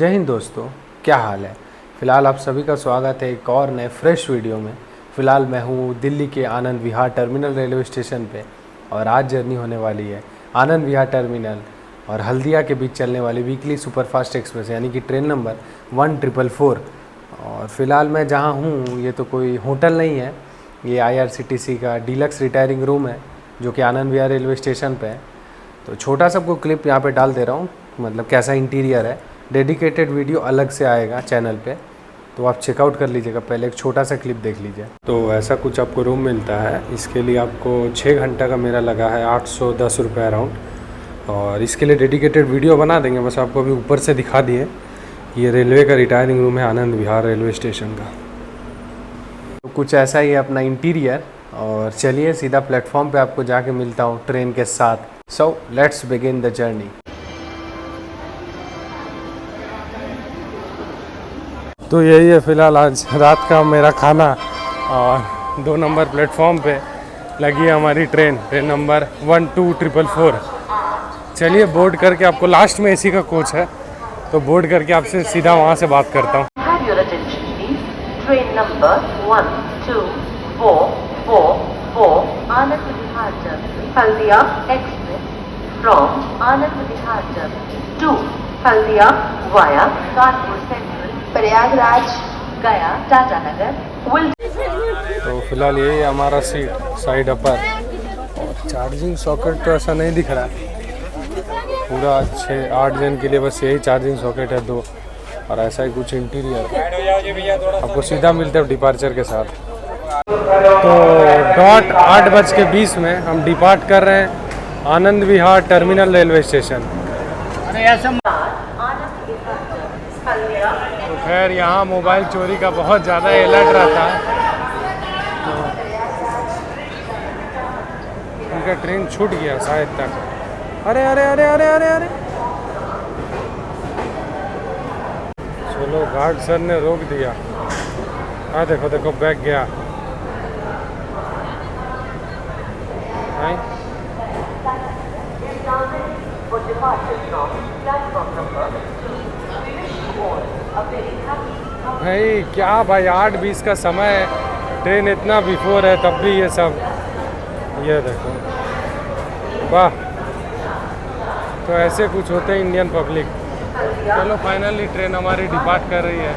जय हिंद दोस्तों, क्या हाल है। फ़िलहाल आप सभी का स्वागत है एक और नए फ्रेश वीडियो में। फ़िलहाल मैं हूँ दिल्ली के Anand Vihar terminal railway station पे और आज जर्नी होने वाली है आनंद विहार टर्मिनल और हल्दिया के बीच चलने वाली वीकली सुपरफास्ट एक्सप्रेस यानी कि ट्रेन नंबर 1444। और फ़िलहाल मैं जहाँ हूँ ये तो कोई होटल नहीं है, ये IRCTC का डीलक्स रिटायरिंग रूम है जो कि आनंद विहार रेलवे स्टेशन पे है। तो छोटा सा आपको क्लिप यहाँ पे डाल दे रहा हूँ, मतलब कैसा इंटीरियर है। डेडिकेटेड वीडियो अलग से आएगा चैनल पे, तो आप चेकआउट कर लीजिएगा। पहले एक छोटा सा क्लिप देख लीजिए। तो ऐसा कुछ आपको रूम मिलता है। इसके लिए आपको 6 घंटा का मेरा लगा है 810 रुपये अराउंड, और इसके लिए डेडिकेटेड वीडियो बना देंगे। बस आपको अभी ऊपर से दिखा दिए, ये रेलवे का रिटायरिंग रूम है आनंद विहार रेलवे स्टेशन का। तो कुछ ऐसा ही है अपना इंटीरियर। और चलिए सीधा प्लेटफॉर्म पे आपको जाके मिलता हूँ ट्रेन के साथ। So let's begin the journey. तो यही है फ़िलहाल आज रात का मेरा खाना, और 2 नंबर प्लेटफॉर्म पे लगी है हमारी ट्रेन नंबर 12444। चलिए बोर्ड करके, आपको लास्ट में AC का कोच है तो बोर्ड करके आपसे सीधा वहाँ से बात करता हूँ। Train number 12444 Anand Vihar junction Haldia express from Anand Vihar junction to Haldia via Kanpur central Prayagraj Gaya Tatanagar will. तो फिलहाल यही है हमारा सीट साइड अपर, और चार्जिंग सॉकेट तो ऐसा नहीं दिख रहा है पूरा। 6-8 जन के लिए बस यही चार्जिंग सॉकेट है 2, और ऐसा ही कुछ इंटीरियर। आपको सीधा मिलते हैं डिपार्चर के साथ। तो डॉट 8:20 में हम डिपार्ट कर रहे हैं Anand Vihar terminal railway station. तो खैर यहाँ मोबाइल चोरी का बहुत ज़्यादा अलर्ट रहता है, तो उनका ट्रेन छूट गया शायद तक। अरे अरे अरे अरे अरे अरे चलो, गार्ड सर ने रोक दिया। हाँ देखो देखो, बैग गया। नहीं भाई, क्या भाई, 8:20 का समय है, ट्रेन इतना बिफोर है तब भी ये सब। ये देखो, वाह। तो ऐसे कुछ होते हैं इंडियन पब्लिक। चलो फाइनली ट्रेन हमारी डिपार्ट कर रही है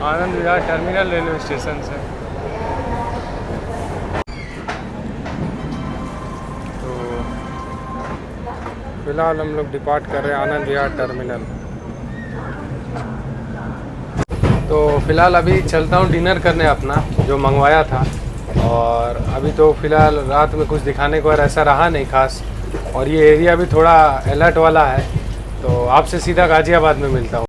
Anand Vihar terminal railway station से। तो फिलहाल हम लोग डिपार्ट कर रहे हैं आनंद विहार टर्मिनल। तो फिलहाल अभी चलता हूँ डिनर करने अपना जो मंगवाया था। और अभी तो फिलहाल रात में कुछ दिखाने को ऐसा रहा नहीं खास, और ये एरिया भी थोड़ा अलर्ट वाला है, तो आपसे सीधा गाजियाबाद में मिलता हूँ।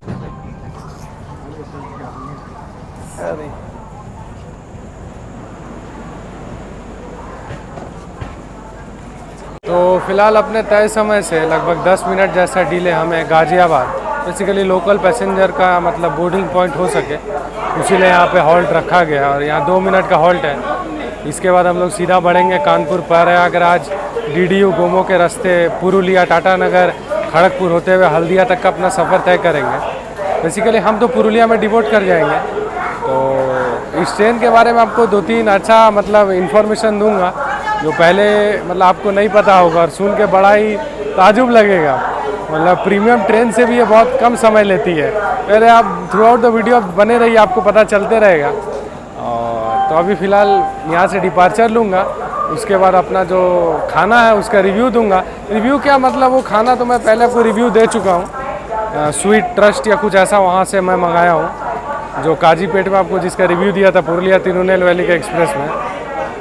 तो फिलहाल अपने तय समय से लगभग 10 मिनट जैसा डिले हमें गाजियाबाद, बेसिकली लोकल पैसेंजर का मतलब बोर्डिंग पॉइंट हो सके, इसीलिए यहाँ पे हॉल्ट रखा गया। और यहाँ 2 मिनट का हॉल्ट है। इसके बाद हम लोग सीधा बढ़ेंगे कानपुर प्रयागराज DDU गोमो के रास्ते, पुरुलिया टाटानगर खड़गपुर होते हुए हल्दिया तक का अपना सफ़र तय करेंगे। बेसिकली हम तो पुरुलिया में डिपोट कर जाएंगे। तो इस ट्रेन के बारे में आपको 2-3 अच्छा मतलब इन्फॉर्मेशन दूंगा जो पहले मतलब आपको नहीं पता होगा, और सुन के बड़ा ही ताजुब लगेगा। मतलब प्रीमियम ट्रेन से भी ये बहुत कम समय लेती है। पहले आप थ्रू आउट द वीडियो बने रहिए, आपको पता चलते रहेगा। और तो अभी फ़िलहाल यहाँ से डिपार्चर लूँगा, उसके बाद अपना जो खाना है उसका रिव्यू दूंगा। रिव्यू क्या मतलब, वो खाना तो मैं पहले आपको रिव्यू दे चुका हूँ। स्वीट ट्रस्ट या कुछ ऐसा वहाँ से मैं मंगाया हूँ, जो काजीपेट में आपको जिसका रिव्यू दिया था पुरुलिया तिरुनेलवेली के एक्सप्रेस में।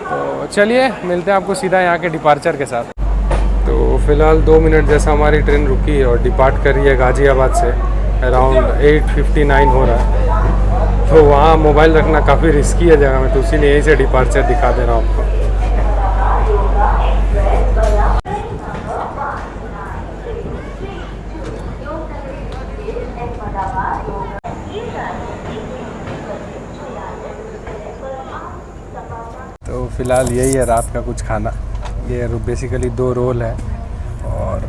तो चलिए मिलते हैं आपको सीधा यहाँ के डिपार्चर के साथ। तो फिलहाल 2 मिनट जैसा हमारी ट्रेन रुकी है और डिपार्ट कर रही है गाजियाबाद से। अराउंड 8:59 हो रहा है। तो वहाँ मोबाइल रखना काफ़ी रिस्की है जगह में, तो इसीलिए यहीं से डिपार्चर दिखा दे रहा हूँ आपको। तो फिलहाल यही है रात का कुछ खाना। खाना। ये बेसिकली 2 रोल है और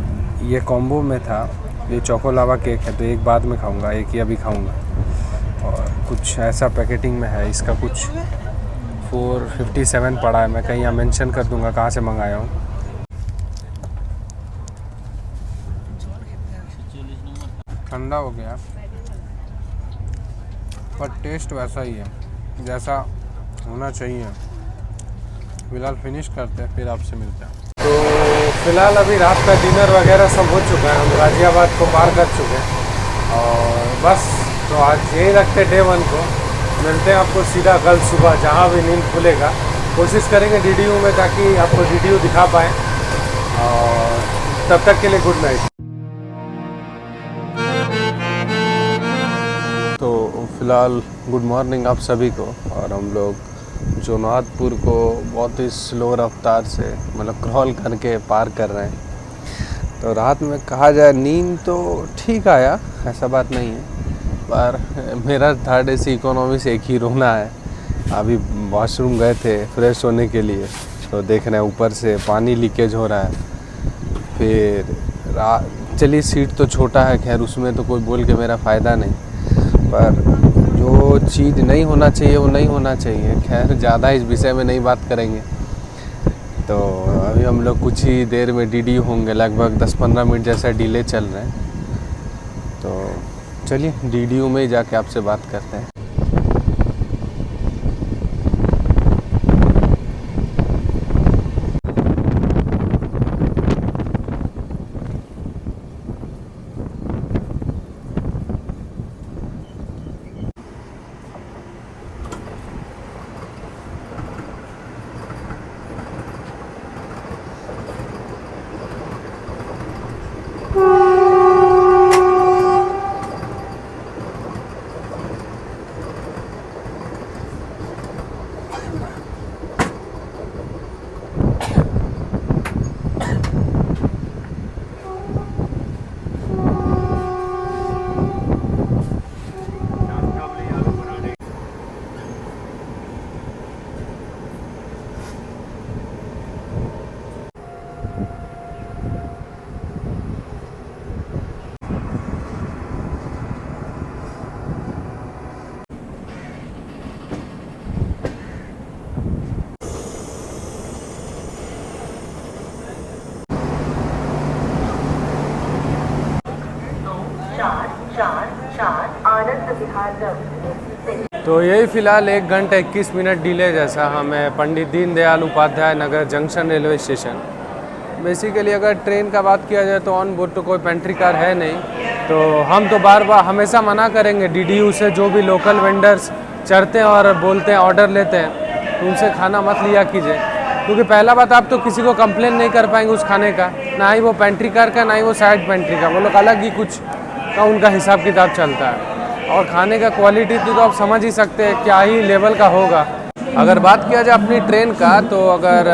ये कॉम्बो में था 1 रोटी 2 नान और 1 रोटी। तो फिलहाल यही है रात का कुछ खाना। ये बेसिकली 2 रोल है और ये कॉम्बो में था 1 रोटी 2 नान और 1 रोटी। तो फिलहाल यही है रात का कुछ खाना। ये बेसिकली 2 रोल है और ये कॉम्बो में था 1 रोटी 2 नान और 1 रोटी। तो फिलहाल यही है रात का कुछ खाना। ये बेसिकली 2 रोल है और ये कॉम्बो में था ये चोको लावा केक है तो एक बाद में खाऊंगा, एक ही अभी खाऊंगा। और कुछ ऐसा पैकेटिंग में है, इसका कुछ 457 पड़ा है। मैं कहीं यहाँ मेंशन कर दूंगा कहाँ से मंगाया हूँ। ठंडा हो गया पर टेस्ट वैसा ही है जैसा होना चाहिए। फ़िलहाल फिनिश करते हैं, फिर आपसे मिलते हैं। तो फ़िलहाल अभी रात का डिनर वगैरह सब हो चुका है, हम गाज़ियाबाद को पार कर चुके हैं और बस तो आज यही रखते डे 1 को। मिलते हैं आपको सीधा कल सुबह जहाँ भी नींद खुलेगा। कोशिश करेंगे डीडीयू में ताकि आपको डीडीयू दिखा पाएँ। और तब तक के लिए गुड नाइट। तो फ़िलहाल गुड मॉर्निंग आप सभी को। और हम लोग जोनाथपुर को बहुत ही स्लो रफ्तार से मतलब क्रॉल करके पार कर रहे हैं। तो रात में कहा जाए नींद तो ठीक आया, ऐसा बात नहीं है, पर मेरा थर्ड एसी इकोनॉमी से एक ही रोना है। अभी वॉशरूम गए थे फ्रेश होने के लिए तो देख रहे हैं ऊपर से पानी लीकेज हो रहा है। फिर चलिए सीट तो छोटा है, खैर उसमें तो कोई बोल के मेरा फ़ायदा नहीं, पर जो चीज़ नहीं होना चाहिए वो नहीं होना चाहिए। खैर ज़्यादा इस विषय में नहीं बात करेंगे। तो अभी हम लोग कुछ ही देर में डीडीयू होंगे, लगभग 10-15 मिनट जैसा डिले चल रहे हैं। तो चलिए डीडीयू में ही जाके आपसे बात करते हैं। तो यही फ़िलहाल 1 घंटा 21 मिनट डिले जैसा हमें पंडित दीनदयाल उपाध्याय नगर जंक्शन रेलवे स्टेशन। बेसिकली अगर ट्रेन का बात किया जाए तो ऑन बोर्ड तो कोई पेंट्री कार है नहीं, तो हम तो बार बार हमेशा मना करेंगे डीडीयू से जो भी लोकल वेंडर्स चढ़ते हैं और बोलते हैं ऑर्डर लेते हैं तो उनसे खाना मत लिया कीजिए। क्योंकि पहला बात आप तो किसी को कंप्लेन नहीं कर पाएंगे उस खाने का, ना ही वो पेंट्री कार का ना ही वो साइड पेंट्री का। वो लोग अलग ही कुछ का उनका हिसाब किताब चलता है। और खाने का क्वालिटी तो आप समझ ही सकते हैं क्या ही लेवल का होगा। अगर बात किया जाए अपनी ट्रेन का तो अगर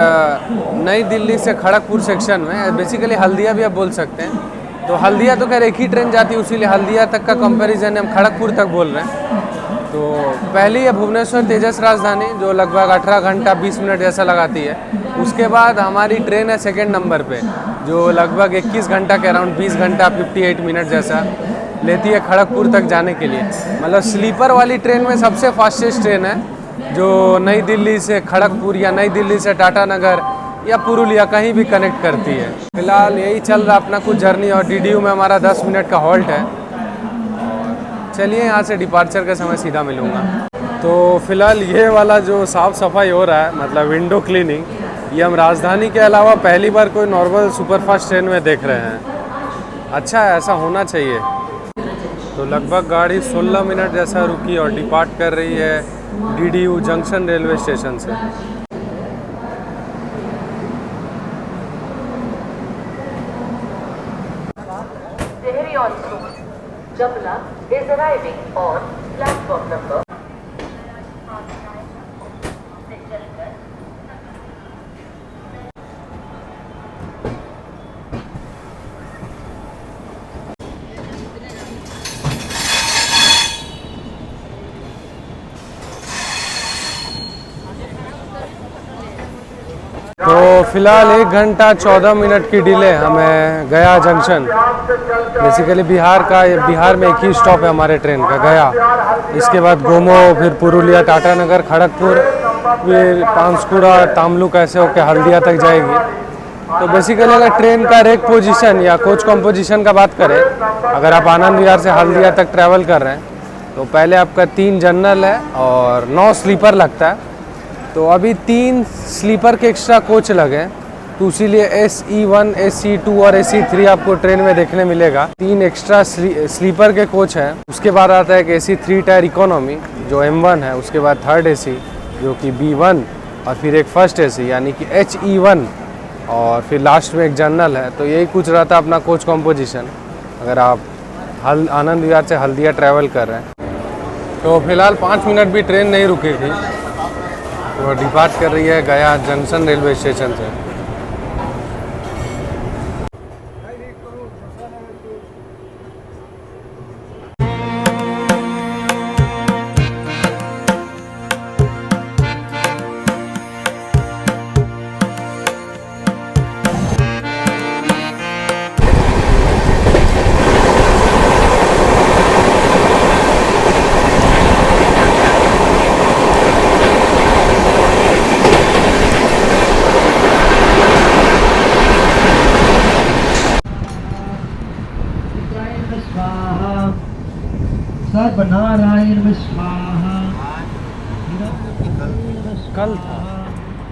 नई दिल्ली से खड़गपुर सेक्शन में बेसिकली हल्दिया भी आप बोल सकते हैं, तो हल्दिया तो खैर एक ही ट्रेन जाती है इसीलिए हल्दिया तक का कंपैरिजन हम खड़गपुर तक बोल रहे हैं। तो पहली है भुवनेश्वर तेजस राजधानी जो लगभग 18 घंटा 20 मिनट जैसा लगाती है। उसके बाद हमारी ट्रेन है सेकेंड नंबर पे जो लगभग 21 घंटा के अराउंड 20 घंटा 58 मिनट जैसा लेती है खड़गपुर तक जाने के लिए। मतलब स्लीपर वाली ट्रेन में सबसे फास्टेस्ट ट्रेन है जो नई दिल्ली से खड़गपुर या नई दिल्ली से टाटा नगर या पुरुलिया कहीं भी कनेक्ट करती है। फिलहाल यही चल रहा अपना कुछ जर्नी और डीडीयू में हमारा 10 मिनट का हॉल्ट है। चलिए यहाँ से डिपार्चर के समय सीधा मिलूँगा। तो फिलहाल ये वाला जो साफ़ सफाई हो रहा है मतलब विंडो क्लीनिंग, ये हम राजधानी के अलावा पहली बार कोई नॉर्मल सुपरफास्ट ट्रेन में देख रहे हैं। अच्छा है, ऐसा होना चाहिए। तो लगभग गाड़ी 16 मिनट जैसा रुकी और डिपार्ट कर रही है डीडीयू जंक्शन रेलवे स्टेशन से। Jamla is arriving on platform number. तो फिलहाल 1 घंटा 14 मिनट की डिले हमें गया जंक्शन, बेसिकली बिहार में एक ही स्टॉप है हमारे ट्रेन का, गया। इसके बाद गोमो, फिर पुरुलिया, टाटानगर, खड़गपुर, फिर पांसकुड़ा, तामलुक ऐसे होकर हल्दिया तक जाएगी। तो बेसिकली अगर ट्रेन का रेक पोजीशन या कोच कॉम्पोजिशन का बात करें, अगर आप आनंद विहार से हल्दिया तक ट्रैवल कर रहे हैं तो पहले आपका 3 जनरल है और 9 स्लीपर लगता है। तो अभी 3 स्लीपर के एक्स्ट्रा कोच लगे, तो इसीलिए SE1, SE2 और SE3 आपको ट्रेन में देखने मिलेगा। 3 एक्स्ट्रा स्लीपर के कोच हैं। उसके बाद आता है कि SE3 टायर इकोनॉमी जो M1 है, उसके बाद थर्ड AC जो कि B1 और फिर एक फर्स्ट AC यानी कि HE1 और फिर लास्ट में एक जनरल है। तो यही कुछ रहता है अपना कोच कॉम्पोजिशन अगर आप आनंद विहार से हल्दिया ट्रैवल कर रहे हैं। तो फिलहाल 5 मिनट भी ट्रेन नहीं रुकी थी, वो डिपार्ट कर रही है गया जंक्शन रेलवे स्टेशन से। नारायण स्वाहा। कल था।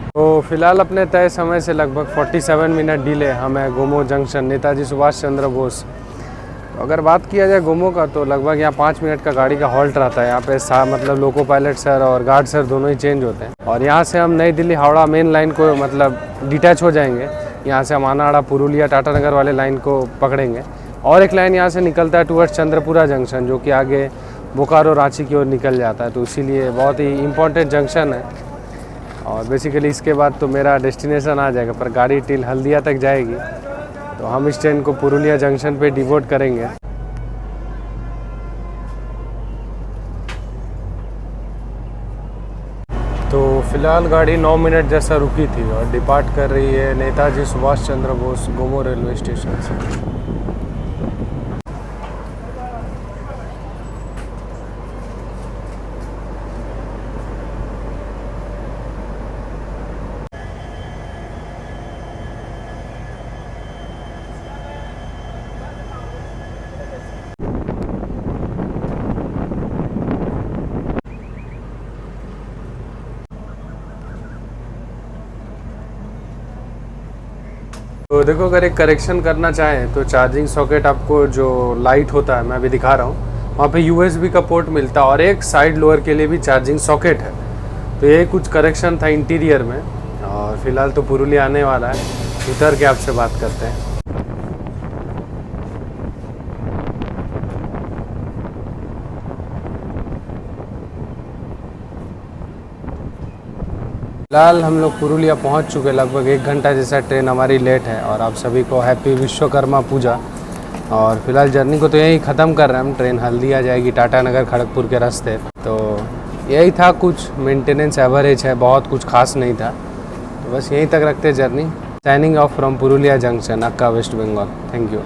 तो फिलहाल अपने तय समय से लगभग 47 मिनट डिले हमें गोमो जंक्शन, नेताजी सुभाष चंद्र बोस। तो अगर बात किया जाए गोमो का तो लगभग यहाँ 5 मिनट का गाड़ी का हॉल्ट रहता है। यहाँ पे मतलब लोको पायलट सर और गार्ड सर दोनों ही चेंज होते हैं। और यहाँ से हम नई दिल्ली हावड़ा मेन लाइन को मतलब डिटैच हो जाएंगे। यहाँ से हम आनाड़ा, पुरुलिया, टाटानगर वाले लाइन को पकड़ेंगे और एक लाइन यहाँ से निकलता है टूवर्ड्स चंद्रपुरा जंक्शन जो कि आगे बोकारो, रांची की ओर निकल जाता है। तो इसीलिए बहुत ही इम्पोर्टेंट जंक्शन है और बेसिकली इसके बाद तो मेरा डेस्टिनेशन आ जाएगा, पर गाड़ी टिल हल्दिया तक जाएगी। तो हम इस ट्रेन को पुरुलिया जंक्शन पे डिवोट करेंगे। तो फिलहाल गाड़ी 9 मिनट जैसा रुकी थी और डिपार्ट कर रही है नेताजी सुभाष चंद्र बोस गोमो रेलवे स्टेशन से। तो देखो, अगर एक करेक्शन करना चाहें तो चार्जिंग सॉकेट आपको जो लाइट होता है मैं अभी दिखा रहा हूँ, वहाँ पे USB का पोर्ट मिलता है और एक साइड लोअर के लिए भी चार्जिंग सॉकेट है। तो ये कुछ करेक्शन था इंटीरियर में और फिलहाल तो पुरुलिया आने वाला है, उतर के आपसे बात करते हैं। फिलहाल हम लोग पुरुलिया पहुंच चुके, लगभग 1 घंटा जैसा ट्रेन हमारी लेट है और आप सभी को हैप्पी विश्वकर्मा पूजा। और फिलहाल जर्नी को तो यहीं ख़त्म कर रहे हैं हम। ट्रेन हल्दिया जाएगी टाटानगर खड़गपुर के रास्ते। तो यही था, कुछ मेंटेनेंस एवरेज है, बहुत कुछ खास नहीं था। तो बस यहीं तक रखते journey. Signing off from Purulia junction, aka, west Bengal. Thank you.